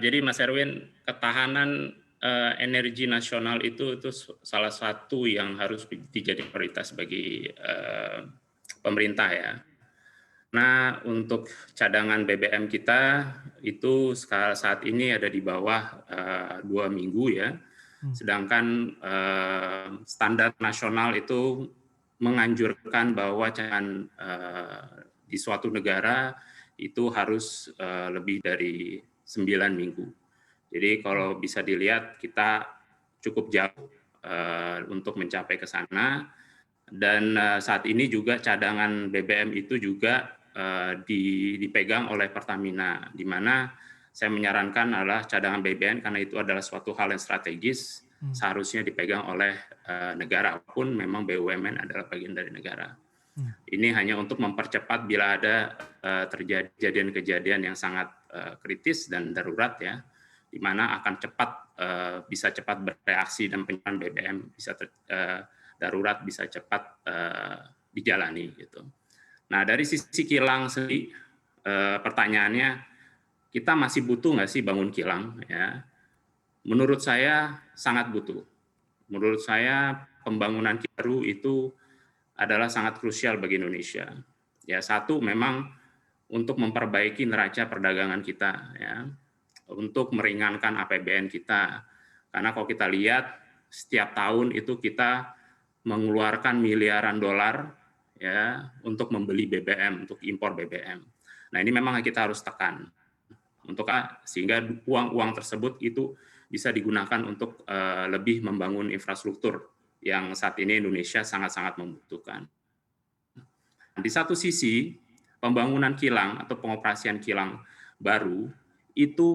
Jadi Mas Erwin, ketahanan, energi nasional itu salah satu yang harus dijadi prioritas bagi, pemerintah ya. Nah, untuk cadangan BBM kita itu saat ini ada di bawah, 2 minggu ya, Mmm, sedangkan, standar nasional itu menganjurkan bahwa cadangan, di suatu negara itu harus, lebih dari 9 minggu. Jadi mmm, kalau bisa dilihat kita cukup jauh, untuk mencapai ke sana dan, saat ini juga cadangan BBM itu juga, dipegang oleh Pertamina, di mana saya menyarankan adalah cadangan BBM karena itu adalah suatu hal yang strategis, mmm, seharusnya dipegang oleh, negara pun memang BUMN adalah bagian dari negara. mmm, Ini hanya untuk mempercepat bila ada, terjadi kejadian-kejadian yang sangat, kritis dan darurat ya, di mana akan cepat, bisa cepat bereaksi dan penyerapan BBM bisa darurat bisa cepat, dijalani gitu. Nah dari sisi kilang sendiri, pertanyaannya kita masih butuh nggak sih bangun kilang ya? Menurut saya sangat butuh. Menurut saya pembangunan baru itu adalah sangat krusial bagi Indonesia. Ya, satu memang untuk memperbaiki neraca perdagangan kita ya, untuk meringankan APBN kita. Karena kalau kita lihat setiap tahun itu kita mengeluarkan miliaran dolar ya untuk membeli BBM, untuk impor BBM. Nah, ini memang kita harus tekan untuk sehingga uang-uang tersebut itu bisa digunakan untuk lebih membangun infrastruktur yang saat ini Indonesia sangat-sangat membutuhkan. Di satu sisi, pembangunan kilang atau pengoperasian kilang baru itu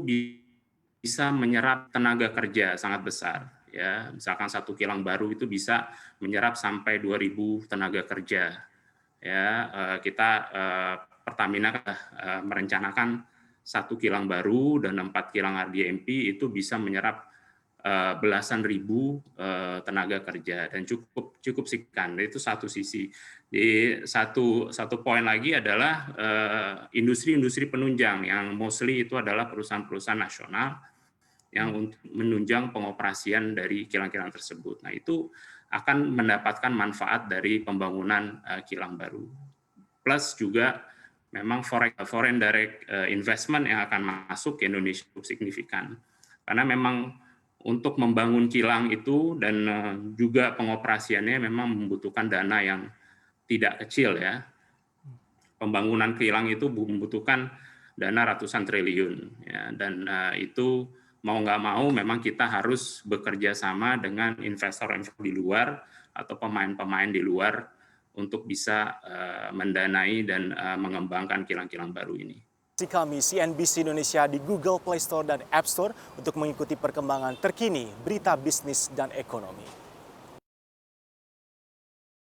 bisa menyerap tenaga kerja sangat besar ya. Misalkan satu kilang baru itu bisa menyerap sampai 2.000 tenaga kerja ya. Kita Pertamina merencanakan satu kilang baru dan 4 kilang RDMP itu bisa menyerap belasan ribu tenaga kerja dan cukup cukup signifikan. Itu satu sisi. Di satu poin lagi adalah industri-industri penunjang yang mostly itu adalah perusahaan-perusahaan nasional yang mmm, untuk menunjang pengoperasian dari kilang-kilang tersebut. Nah, itu akan mendapatkan manfaat dari pembangunan kilang baru. Plus juga memang foreign direct investment yang akan masuk ke Indonesia cukup signifikan. Karena memang untuk membangun kilang itu dan juga pengoperasiannya memang membutuhkan dana yang tidak kecil ya. mmm. Pembangunan kilang itu membutuhkan dana ratusan triliun ya, dan itu mau nggak mau memang kita harus bekerja sama dengan investor-investor di luar atau pemain-pemain di luar untuk bisa mendanai dan mengembangkan kilang-kilang baru ini. Kami CNBC Indonesia di Google Play Store dan App Store untuk mengikuti perkembangan terkini berita bisnis dan ekonomi.